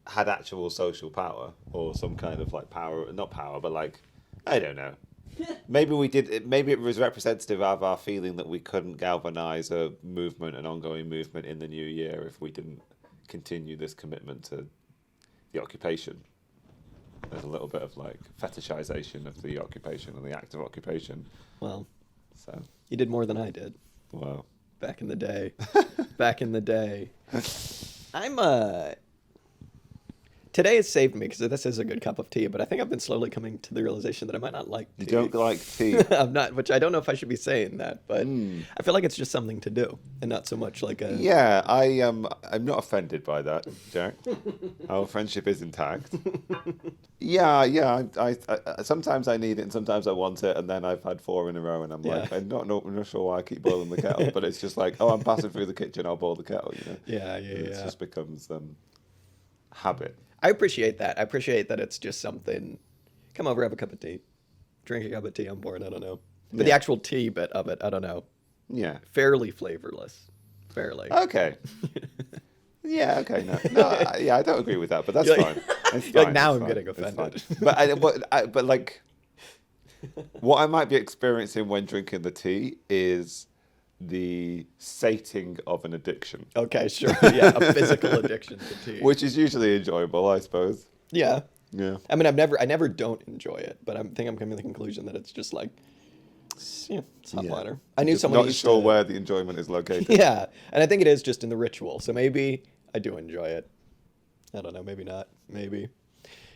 had actual social power or some kind of like power, not power, but like, I don't know. Maybe we did. Maybe it was representative of our feeling that we couldn't galvanize a movement, an ongoing movement in the new year, if we didn't continue this commitment to the occupation. There's a little bit of like fetishization of the occupation and the act of occupation. Well, So, you did more than I did well, back in the day. Back in the day. I'm Today has saved me because this is a good cup of tea, but I think I've been slowly coming to the realization that I might not like tea. you don't like tea. I'm not, which I don't know if I should be saying that, but I feel like it's just something to do and not so much like a. Yeah, I'm not offended by that, Jack. Our friendship is intact. Yeah. I sometimes I need it and sometimes I want it, and then I've had 4 in a row, and I'm like, Yeah. I'm not sure why I keep boiling the kettle, but it's just like, oh, I'm passing through the kitchen, I'll boil the kettle, you know. Yeah. It just becomes habit. I appreciate that. I appreciate that it's just something. Come over, have a cup of tea. Drink a cup of tea. I'm bored. I don't know. But the Yeah. actual tea bit of it, I don't know. Yeah. Fairly flavorless. Fairly. Okay. Yeah. Okay. I don't agree with that, but that's You're like- fine. It's you're like, fine, now it's I'm fine, getting it's offended. fine. But like, what I might be experiencing when drinking the tea is the sating of an addiction, Okay, sure. Yeah, a physical addiction to tea. which is usually enjoyable, I suppose. Yeah. Yeah. I mean, I never don't enjoy it, but I think I'm coming to the conclusion that it's just like, it's hot Yeah. water. I knew someone Not who used sure to, where the enjoyment is located. Yeah, and I think it is just in the ritual. So maybe I do enjoy it. I don't know. Maybe not. Maybe.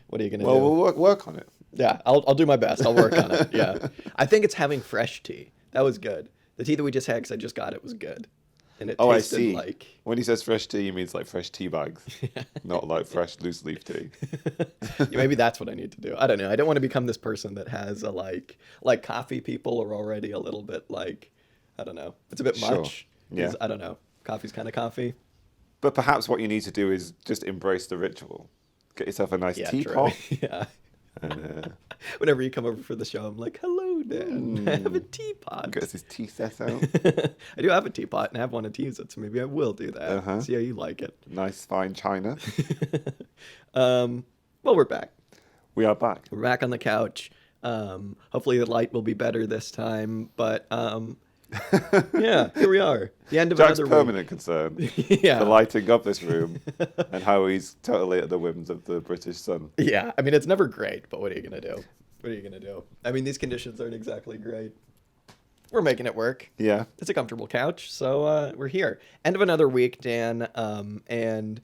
What are you gonna Well, do? we'll work on it. Yeah, I'll do my best. I'll work on it. Yeah, I think it's having fresh tea. That was good. The tea that we just had, because I just got it, was good, and it Oh, I tasted see. like. When he says fresh tea, he means like fresh tea bags, not like fresh loose leaf tea. Yeah, maybe that's what I need to do. I don't know. I don't want to become this person that has a like coffee people are already a little bit like, I don't know. It's a bit Sure. much. 'Cause Yeah. I don't know. Coffee's kind of coffee. But perhaps what you need to do is just embrace the ritual. Get yourself a nice Yeah, teapot. true. Yeah. And Whenever you come over for the show, I'm like, hello, Dan. I have a teapot. get his tea set out. I do have a teapot and I have wanted to use it, so maybe I will do that. Uh-huh. See how you like it. Nice fine china. Well, we're back. We are back. We're back on the couch. Hopefully the light will be better this time, but yeah, here we are. The end of Jack's another permanent concern, week. Yeah. the lighting of this room, and how he's totally at the whims of the British sun. Yeah, I mean, it's never great, but what are you going to do? What are you going to do? I mean, these conditions aren't exactly great. We're making it work. Yeah. It's a comfortable couch, so we're here. End of another week, Dan, and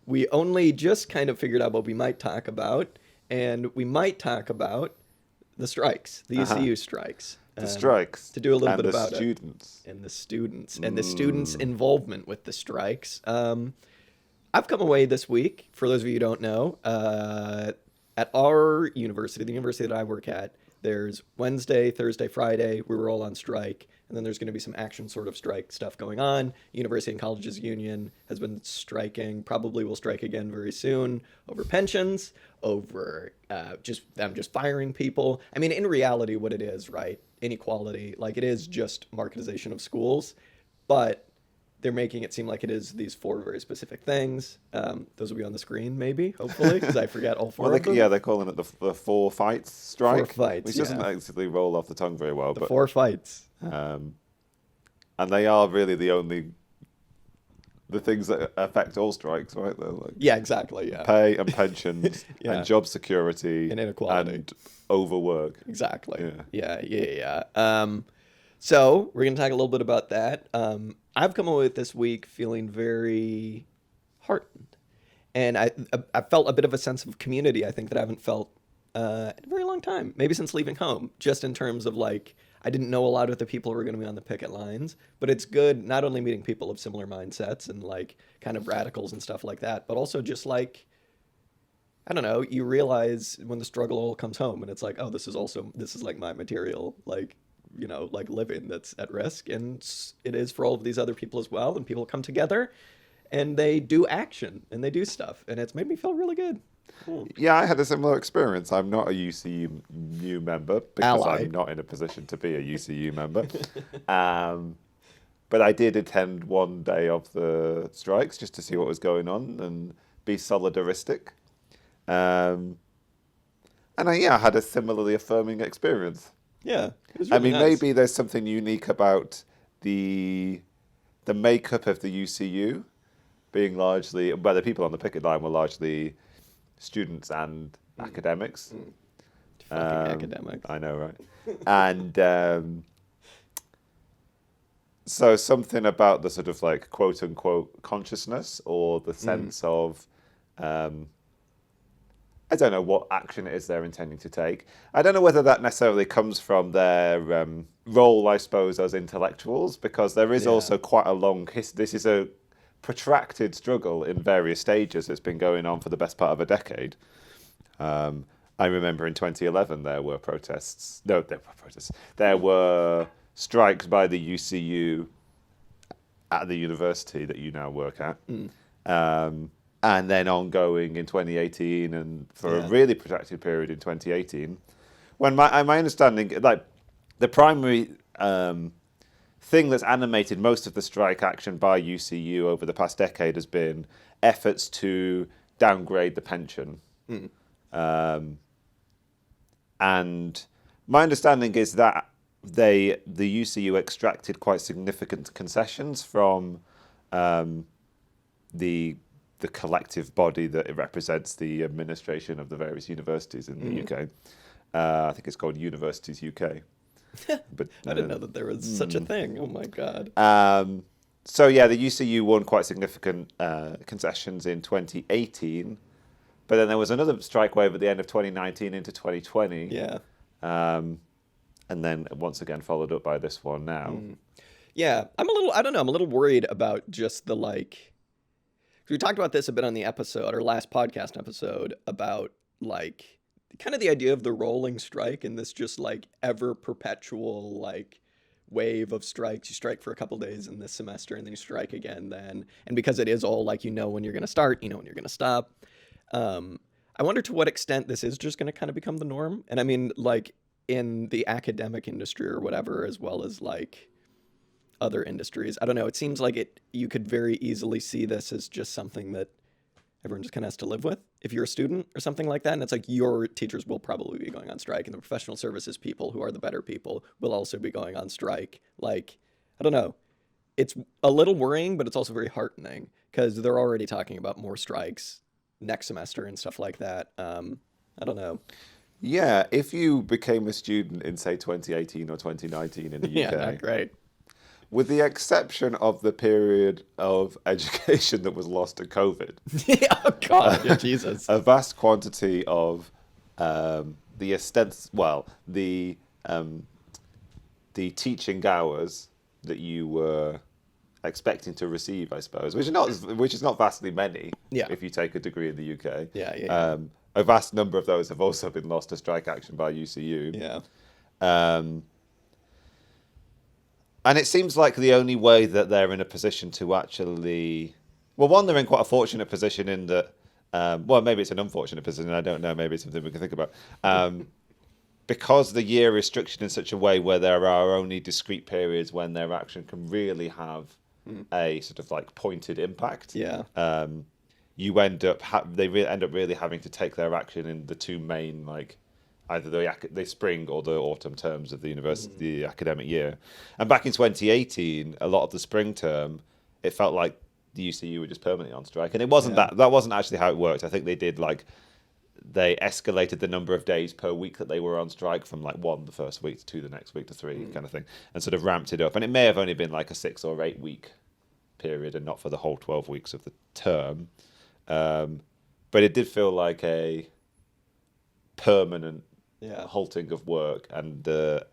we only just kind of figured out what we might talk about, and we might talk about the strikes, the ECU strikes. The strikes. To do a little and bit about the it. students. And the students' involvement with the strikes. I've come away this week, for those of you who don't know, at our university, the university that I work at, there's Wednesday, Thursday, Friday, we were all on strike, and then there's going to be some action sort of strike stuff going on. University and Colleges Union has been striking, probably will strike again very soon, over pensions, over just firing people. I mean, in reality, what it is, right? Inequality, like it is just marketization of schools, but they're making it seem like it is these 4 very specific things. Those will be on the screen, maybe, hopefully, because I forget all 4 of them. Yeah, they're calling it the 4 fights strike. 4 fights, which doesn't yeah. actually roll off the tongue very well. The but 4 fights. and they are really the things that affect all strikes, right? They're like Yeah, exactly, yeah. pay and pensions Yeah. and job security And inequality. and overwork. Exactly. Yeah. Yeah. So we're going to talk a little bit about that. I've come away with this week feeling very heartened. And I felt a bit of a sense of community, I think, that I haven't felt in a very long time. Maybe since leaving home, just in terms of like, I didn't know a lot of the people who were going to be on the picket lines, but it's good not only meeting people of similar mindsets and like kind of radicals and stuff like that, but also just like, I don't know, you realize when the struggle all comes home and it's like, oh, this is like my material, like, you know, like living that's at risk. And it is for all of these other people as well. And people come together and they do action and they do stuff. And it's made me feel really good. Yeah, I had a similar experience. I'm not a UCU member because Ally. I'm not in a position to be a UCU member. But I did attend one day of the strikes just to see what was going on. And be solidaristic. And I had a similarly affirming experience. Yeah, it was I really mean, nice. maybe there's something unique about the makeup of the UCU being largely, well, the people on the picket line were largely students and academics. Fucking academics. I know, right? And so something about the sort of like quote unquote consciousness or the sense of, I don't know what action it is they're intending to take. I don't know whether that necessarily comes from their role, I suppose, as intellectuals, because there is also quite a long history. This is a protracted struggle in various stages. It's been going on for the best part of a decade. I remember in 2011 there were protests. No, there were protests. There were strikes by the UCU at the university that you now work at. And then ongoing in 2018 and for a really protracted period in 2018. When my understanding, like the primary thing that's animated most of the strike action by UCU over the past decade has been efforts to downgrade the pension. And my understanding is that the UCU extracted quite significant concessions from the collective body that it represents the administration of the various universities in the UK. I think it's called Universities UK. But I didn't know that there was such a thing. Oh my god. So yeah, the UCU won quite significant concessions in 2018, but then there was another strike wave at the end of 2019 into 2020. Yeah. And then once again followed up by this one now. Yeah, I'm a little worried about just the like. We talked about this a bit on the episode, or last podcast episode, about like kind of the idea of the rolling strike and this just like ever perpetual like wave of strikes. You strike for a couple days in this semester and then you strike again then. And because it is all like, when you're going to start, when you're going to stop. I wonder to what extent this is just going to kind of become the norm. And I mean, like in the academic industry or whatever, as well as like other industries. I don't know. It seems like you could very easily see this as just something that everyone just kind of has to live with. If you're a student or something like that, and it's like your teachers will probably be going on strike, and the professional services people who are the better people will also be going on strike. Like, I don't know. It's a little worrying, but it's also very heartening because they're already talking about more strikes next semester and stuff like that. I don't know. Yeah, if you became a student in, say, 2018 or 2019 in the UK, Yeah, not great. with the exception of the period of education that was lost to COVID, Yeah, oh God, yeah, Jesus. a vast quantity of the teaching hours that you were expecting to receive, I suppose, which is not vastly many. Yeah. If you take a degree in the UK. Yeah. A vast number of those have also been lost to strike action by UCU. Yeah. And it seems like the only way that they're in a position to actually... Well, one, they're in quite a fortunate position in that... maybe it's an unfortunate position, I don't know, maybe it's something we can think about. Because the year is structured in such a way where there are only discrete periods when their action can really have a sort of like pointed impact. Yeah. You end up... end up really having to take their action in the two main, like... either the spring or the autumn terms of the university, the academic year. And back in 2018, a lot of the spring term, it felt like the UCU were just permanently on strike. And it wasn't that wasn't actually how it worked. I think they escalated the number of days per week that they were on strike from like 1 the first week to 2 the next week to 3 kind of thing, and sort of ramped it up. And it may have only been like a 6 or 8 week period and not for the whole 12 weeks of the term. But it did feel like a permanent halting of work, and the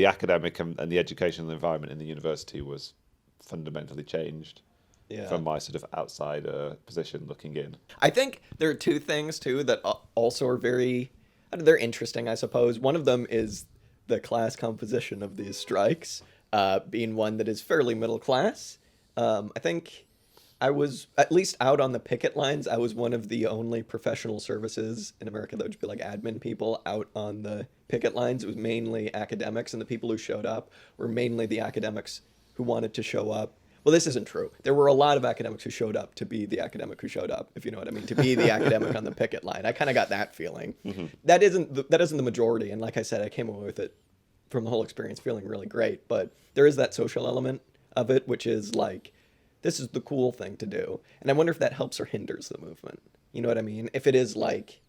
academic and the educational environment in the university was fundamentally changed from my sort of outsider position looking in. I think there are two things too that also are they're interesting, I suppose. One of them is the class composition of these strikes, being one that is fairly middle class. I think I was, at least out on the picket lines, I was one of the only professional services in America that would just be like admin people out on the picket lines. It was mainly academics, and the people who showed up were mainly the academics who wanted to show up. Well, this isn't true. There were a lot of academics who showed up to be the academic who showed up, if you know what I mean, to be the academic on the picket line. I kind of got that feeling. That isn't the majority, and like I said, I came away with it from the whole experience feeling really great. But there is that social element of it, which is like, this is the cool thing to do, and I wonder if that helps or hinders the movement. You know what I mean? If it is like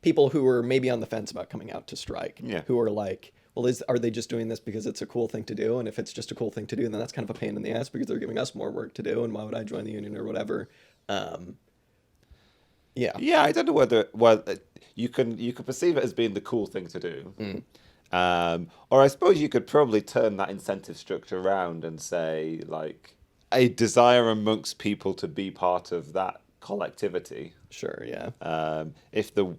people who are maybe on the fence about coming out to strike, who are like, well, are they just doing this because it's a cool thing to do? And if it's just a cool thing to do, then that's kind of a pain in the ass because they're giving us more work to do. And why would I join the union or whatever? Yeah. Yeah, I don't know whether you can perceive it as being the cool thing to do, or I suppose you could probably turn that incentive structure around and say like a desire amongst people to be part of that collectivity. Sure. Yeah. If the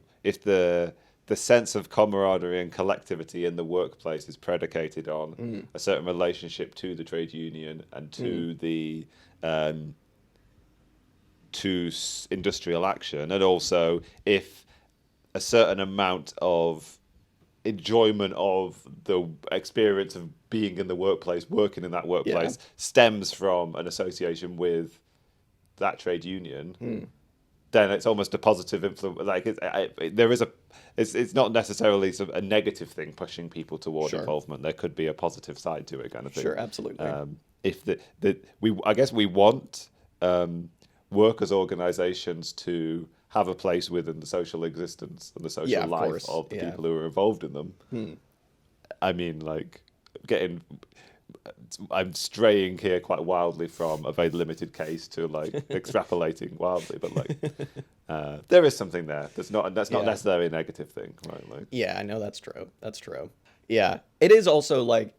sense of camaraderie and collectivity in the workplace is predicated on a certain relationship to the trade union and to the industrial action, and also if a certain amount of enjoyment of the experience of being in the workplace, working in that workplace, stems from an association with that trade union, then it's almost a positive influence. Like it's not necessarily a negative thing pushing people toward involvement. There could be a positive side to it, kind of thing. Sure, absolutely. If I guess we want workers' organisations to have a place within the social existence and the social life of the people who are involved in them. I mean, like I'm straying here quite wildly from a very limited case to like extrapolating wildly, but like there is something there. That's not necessarily a negative thing, right? Like, yeah, I know that's true. That's true. Yeah, it is also like,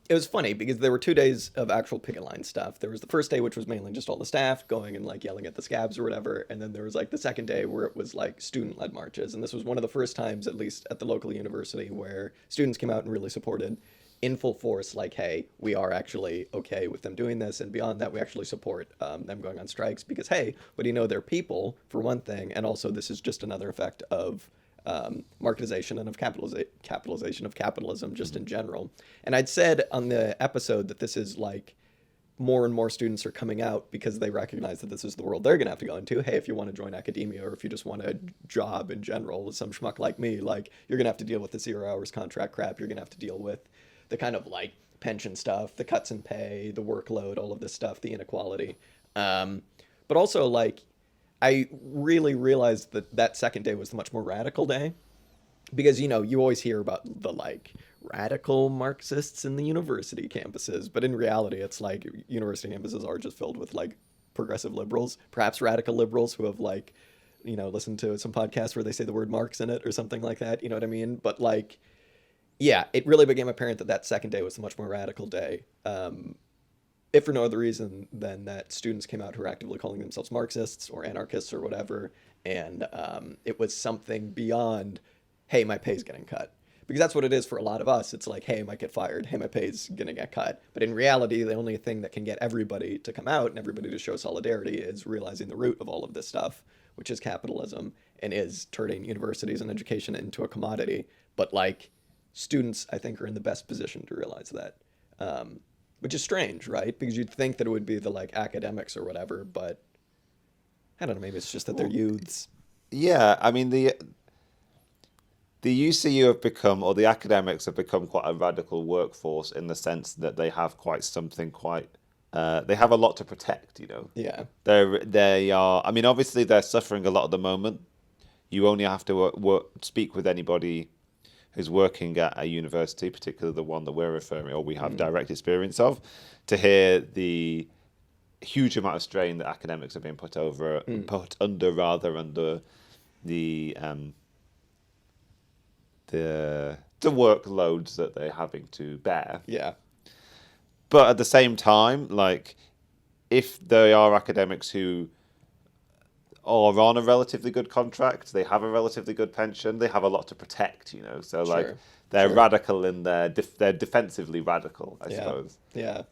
it was funny because there were 2 days of actual picket line stuff. There was the first day, which was mainly just all the staff going and like yelling at the scabs or whatever. And then there was like the second day where it was like student-led marches. And this was one of the first times, at least at the local university, where students came out and really supported in full force, like, hey, we are actually okay with them doing this. And beyond that, we actually support them going on strikes because, hey, what do you know? They're people, for one thing. And also, this is just another effect of marketization and of capitalization of capitalism just in general. And I'd said on the episode that this is like more and more students are coming out because they recognize that this is the world they're going to have to go into. Hey, if you want to join academia or if you just want a job in general with some schmuck like me, like you're going to have to deal with the 0 hours contract crap. You're going to have to deal with the kind of like pension stuff, the cuts in pay, the workload, all of this stuff, the inequality. But also like, I really realized that that second day was the much more radical day because, you know, you always hear about the like radical Marxists in the university campuses, but in reality, it's like university campuses are just filled with like progressive liberals, perhaps radical liberals who have like, you know, listened to some podcasts where they say the word Marx in it or something like that. You know what I mean? But like, yeah, it really became apparent that that second day was a much more radical day. If for no other reason than that students came out who were actively calling themselves Marxists or anarchists or whatever, and it was something beyond, hey, my pay's getting cut. Because that's what it is for a lot of us. It's like, hey, I might get fired. Hey, my pay's going to get cut. But in reality, the only thing that can get everybody to come out and everybody to show solidarity is realizing the root of all of this stuff, which is capitalism and is turning universities and education into a commodity. But like, students, I think, are in the best position to realize that. Which is strange, right? Because you'd think that it would be the like academics or whatever, but I don't know, maybe it's just that they're youths. Yeah, I mean the UCU have become, or the academics have become, quite a radical workforce in the sense that they have they have a lot to protect, you know. Yeah. They are. I mean, obviously they're suffering a lot at the moment. You only have to speak with anybody who's working at a university, particularly the one that we're referring, or we have direct experience of, to hear the huge amount of strain that academics have been put under the workloads that they're having to bear. Yeah. But at the same time, like, if there are academics who are on a relatively good contract, they have a relatively good pension, they have a lot to protect, you know. So like they're radical in their they're defensively radical, I suppose. Yeah.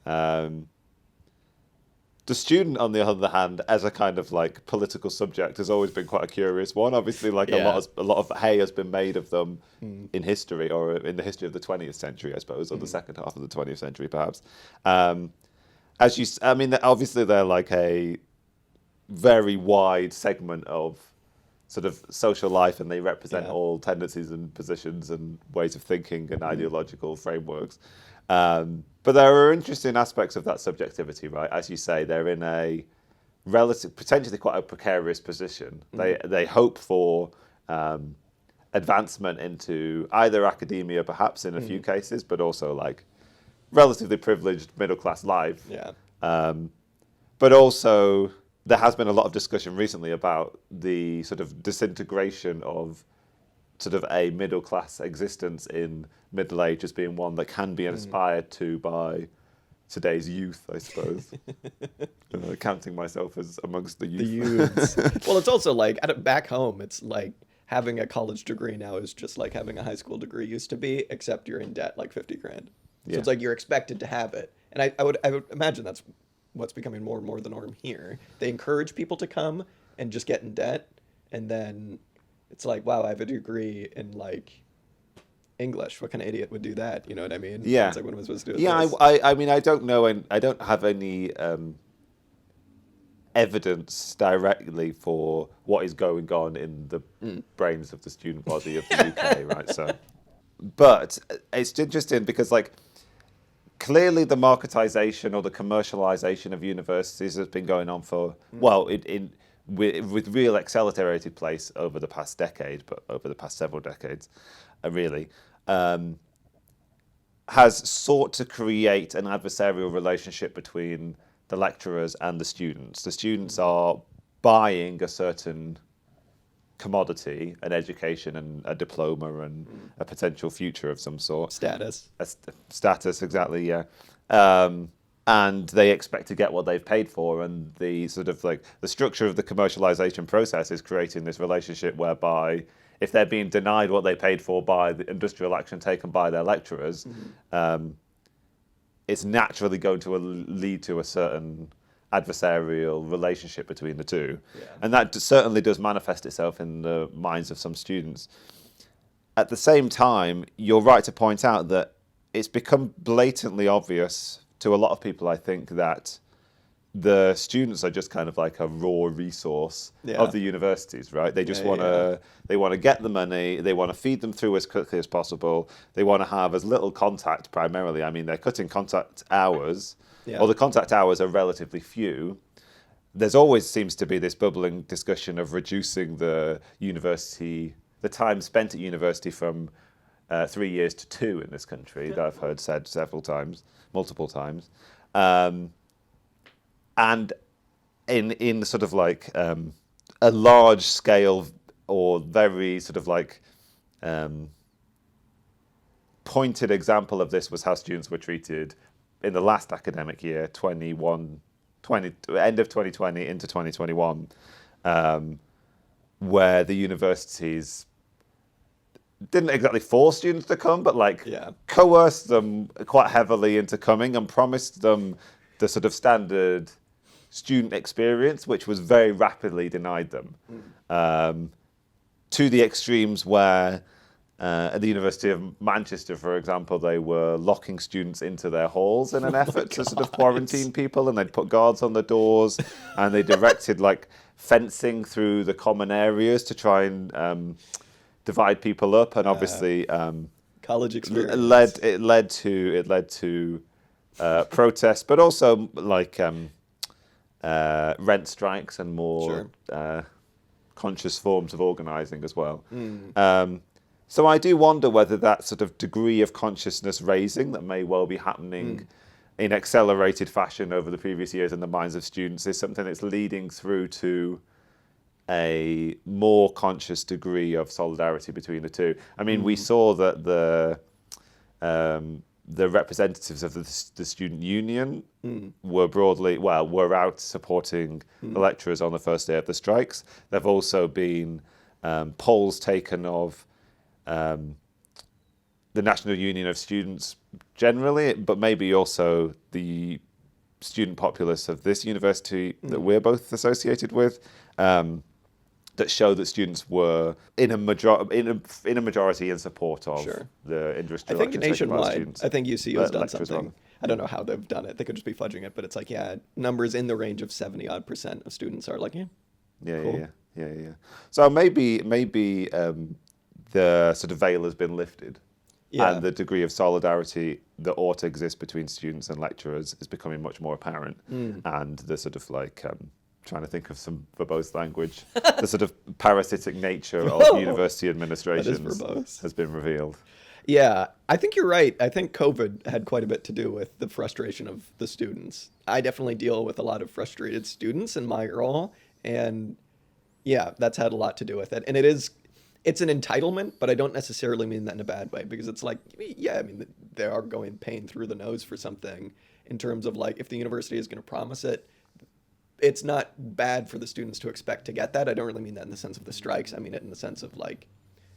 The student, on the other hand, as a kind of like political subject, has always been quite a curious one. Obviously, like a lot of hay has been made of them in history, or in the history of the 20th century, I suppose, or the second half of the 20th century, perhaps. I mean, obviously they're like a very wide segment of sort of social life, and they represent Yeah. all tendencies and positions and ways of thinking and ideological frameworks. But there are interesting aspects of that subjectivity, right? As you say, they're in a potentially quite a precarious position. They hope for advancement into either academia, perhaps in a few cases, but also like relatively privileged middle class life. Yeah. But also, there has been a lot of discussion recently about the sort of disintegration of sort of a middle class existence in middle age as being one that can be inspired to by today's youth, I suppose. Counting myself as amongst the youth. The youths. Well, it's also like back home, it's like having a college degree now is just like having a high school degree used to be, except you're in debt like 50 grand. So Yeah. it's like you're expected to have it. And I would imagine that's what's becoming more and more the norm here. They encourage people to come and just get in debt. And then it's like, wow, I have a degree in like English. What kind of idiot would do that? You know what I mean? Yeah. It's like, what am I supposed to do with Yeah, this? I mean, I don't know, and I don't have any evidence directly for what is going on in the brains of the student body of the UK, right? So, but it's interesting because, like, clearly the marketization or the commercialization of universities has been going on for with real accelerated pace over the past decade, but over the past several decades, really. Has sought to create an adversarial relationship between the lecturers and the students. The students are buying a certain commodity, an education and a diploma and a potential future of some sort. Status. Status, exactly, yeah. And they expect to get what they've paid for, and the sort of like the structure of the commercialization process is creating this relationship whereby if they're being denied what they paid for by the industrial action taken by their lecturers, it's naturally going to lead to a certain adversarial relationship between the two. Yeah. And that certainly does manifest itself in the minds of some students. At the same time, you're right to point out that it's become blatantly obvious to a lot of people, I think, that the students are just kind of like a raw resource of the universities, right? They just want to get the money, they want to feed them through as quickly as possible, they want to have as little contact primarily. I mean, they're cutting contact hours, or the contact hours are relatively few. There's always seems to be this bubbling discussion of reducing the time spent at university from 3 years to 2 in this country, that I've heard said multiple times. And in sort of like a large scale or very sort of like pointed example of this was how students were treated in the last academic year, end of 2020 into 2021, where the universities didn't exactly force students to come, but like coerced them quite heavily into coming and promised them the sort of standard student experience, which was very rapidly denied them, to the extremes where at the University of Manchester, for example, they were locking students into their halls in an effort to sort of quarantine people, and they'd put guards on the doors, and they directed like fencing through the common areas to try and divide people up, and obviously college experience it led to protests, but also like rent strikes and more conscious forms of organising as well. So I do wonder whether that sort of degree of consciousness raising that may well be happening in accelerated fashion over the previous years in the minds of students is something that's leading through to a more conscious degree of solidarity between the two. I mean, we saw that the representatives of the student union were out supporting the lecturers on the first day of the strikes. There've also been polls taken of the National Union of Students generally, but maybe also the student populace of this university that we're both associated with, that show that students were in a majority in support of the industrial. I think nationwide, I think UCU has done something. I don't know how they've done it. They could just be fudging it, but it's like, yeah, numbers in the range of 70% of students are like, yeah, Yeah, cool. yeah. So maybe the sort of veil has been lifted, Yeah. and the degree of solidarity that ought to exist between students and lecturers is becoming much more apparent. And the sort of like trying to think of some verbose language, the sort of parasitic nature of university administrations verbose. has been revealed. Yeah, I think you're right. I think COVID had quite a bit to do with the frustration of the students. I definitely deal with a lot of frustrated students in my role, and yeah, that's had a lot to do with it. And it's an entitlement, but I don't necessarily mean that in a bad way, because it's like, yeah, I mean, they are going paying through the nose for something in terms of like, if the university is going to promise it, it's not bad for the students to expect to get that. I don't really mean that in the sense of the strikes. I mean it in the sense of like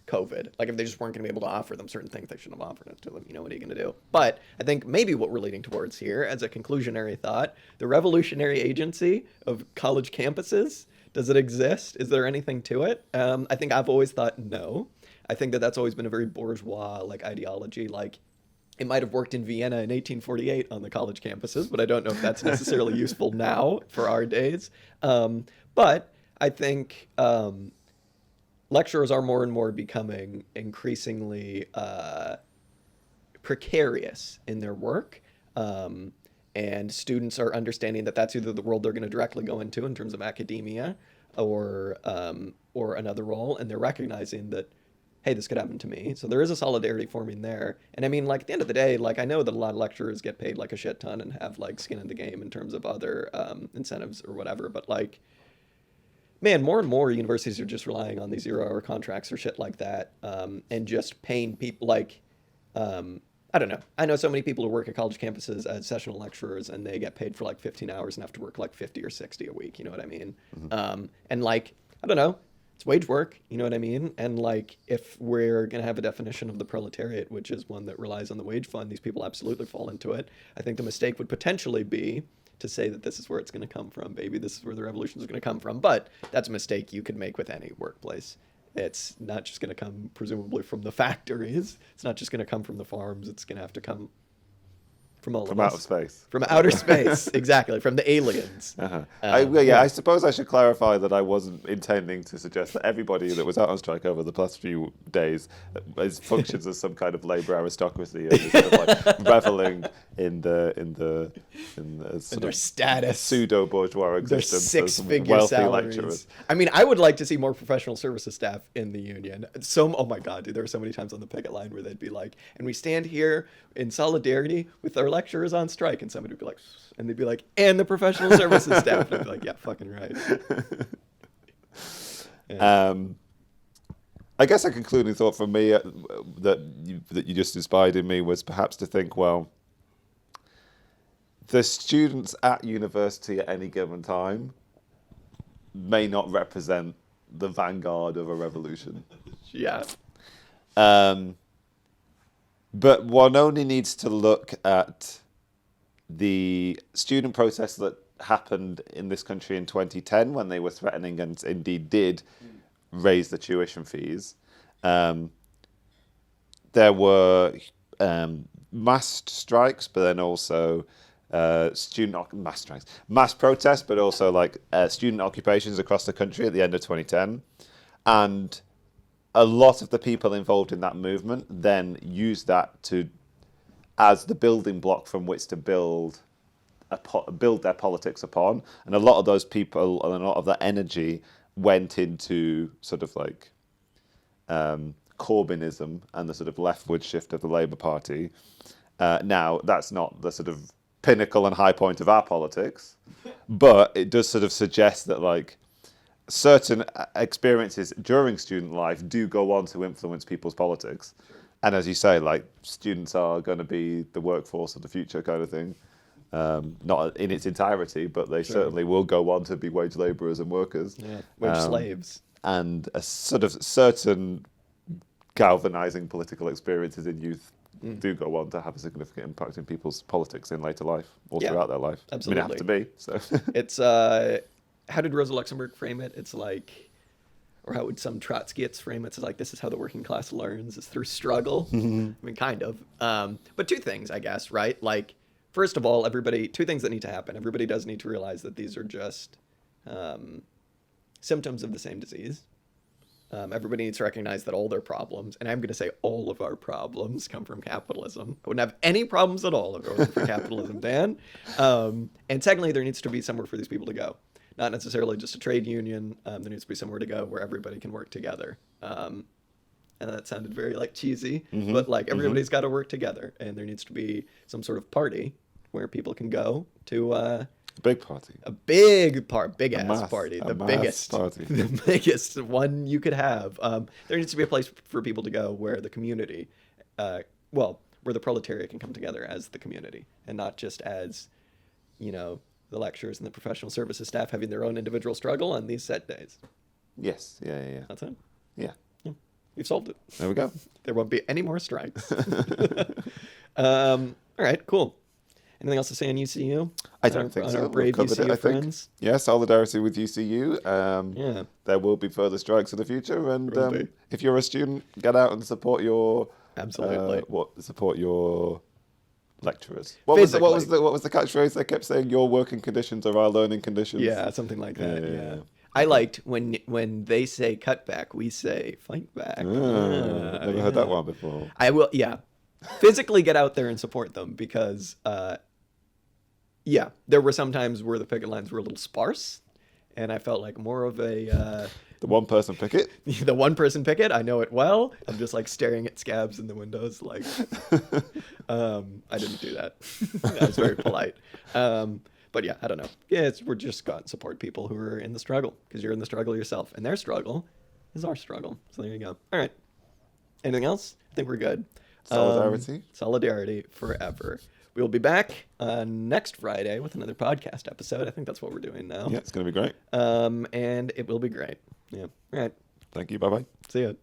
COVID. Like if they just weren't going to be able to offer them certain things, they shouldn't have offered it to them. You know, what are you going to do? But I think maybe what we're leading towards here as a conclusionary thought, the revolutionary agency of college campuses, does it exist? Is there anything to it? I think I've always thought no. I think that that's always been a very bourgeois like ideology. Like it might have worked in Vienna in 1848 on the college campuses, but I don't know if that's necessarily useful now for our days. But I think lecturers are more and more becoming increasingly precarious in their work. And students are understanding that that's either the world they're going to directly go into in terms of academia or another role. And they're recognizing that, hey, this could happen to me. So there is a solidarity forming there. And I mean, like at the end of the day, like I know that a lot of lecturers get paid like a shit ton and have like skin in the game in terms of other incentives or whatever. But like, man, more and more universities are just relying on these 0-hour contracts or shit like that, and just paying people like, I don't know. I know so many people who work at college campuses as sessional lecturers, and they get paid for like 15 hours and have to work like 50 or 60 a week. You know what I mean? And like, I don't know. It's wage work, you know what I mean? And like, if we're going to have a definition of the proletariat, which is one that relies on the wage fund, these people absolutely fall into it. I think the mistake would potentially be to say that this is where it's going to come from, baby. This is where the revolution is going to come from. But that's a mistake you could make with any workplace. It's not just going to come, presumably, from the factories. It's not just going to come from the farms. It's going to have to come from all From of out us. of space. From outer space, exactly. From the aliens. I suppose I should clarify that I wasn't intending to suggest that everybody that was out on strike over the past few days functions as some kind of labour aristocracy and is sort of like reveling in the sort Their of status. pseudo bourgeois Their existence as six-figure wealthy salaries. lecturers. I mean, I would like to see more professional services staff in the union. Oh my God, dude, there were so many times on the picket line where they'd be like, and we stand here in solidarity with our lecturers on strike, and somebody would be like, and they'd be like, and the professional services staff. And I'd be like, yeah, fucking right. Yeah. I guess a concluding thought from me that you just inspired in me was perhaps to think, well, the students at university at any given time may not represent the vanguard of a revolution. Yeah. But one only needs to look at the student protest that happened in this country in 2010 when they were threatening and indeed did raise the tuition fees. There were mass strikes, but then also mass protests, but also like student occupations across the country at the end of 2010. And a lot of the people involved in that movement then used that as the building block from which to build their politics upon. And a lot of those people and a lot of that energy went into sort of like Corbynism and the sort of leftward shift of the Labour Party. Now, that's not the sort of pinnacle and high point of our politics, but it does sort of suggest that like certain experiences during student life do go on to influence people's politics. And as you say, like students are going to be the workforce of the future kind of thing. Not in its entirety, but they certainly will go on to be wage labourers and workers. Yeah, wage slaves. And a sort of certain galvanising political experiences in youth do go on to have a significant impact in people's politics in later life or throughout their life. Absolutely. I mean, it have to be. So It's how did Rosa Luxemburg frame it? It's like, or how would some Trotskyists frame it? It's like, this is how the working class learns, is through struggle. I mean, kind of. But two things, I guess, right? Like, first of all, everybody, two things that need to happen. Everybody does need to realize that these are just symptoms of the same disease. Everybody needs to recognize that all their problems, and I'm going to say all of our problems, come from capitalism. I wouldn't have any problems at all if it wasn't for capitalism, Dan. And secondly, there needs to be somewhere for these people to go. Not necessarily just a trade union. There needs to be somewhere to go where everybody can work together. And that sounded very like cheesy, but like everybody's got to work together, and there needs to be some sort of party where people can go to A big party. a big ass mass- party, a the mass biggest party. the biggest one you could have. There needs to be a place for people to go where the community, where the proletariat can come together as the community, and not just as, the lecturers and the professional services staff having their own individual struggle on these set days. Yes. Yeah. That's it. Yeah. We've solved it. There we go. There won't be any more strikes. All right, cool. Anything else to say on UCU? I don't think on so. Our We've brave covered it, UCU I think. friends. Yeah, solidarity with UCU. Yeah. There will be further strikes in the future, and Will be. if you're a student, get out and support your Absolutely. support your lecturers. What was the catchphrase they kept saying? Your working conditions are our learning conditions. Yeah, something like that. Yeah. Yeah. I liked when they say cut back, we say fight back. Never heard that one before. I will, yeah. Physically get out there and support them because, there were some times where the picket lines were a little sparse, and I felt like more of a The one person picket. the one person picket. I know it well. I'm just like staring at scabs in the windows, like I didn't do that. I was very polite. But yeah, I don't know. Yeah, we're just got to support people who are in the struggle because you're in the struggle yourself, and their struggle is our struggle. So there you go. All right. Anything else? I think we're good. Solidarity. Solidarity forever. We'll be back next Friday with another podcast episode. I think that's what we're doing now. Yeah, it's going to be great. And it will be great. Yeah. All right. Thank you. Bye bye. See ya.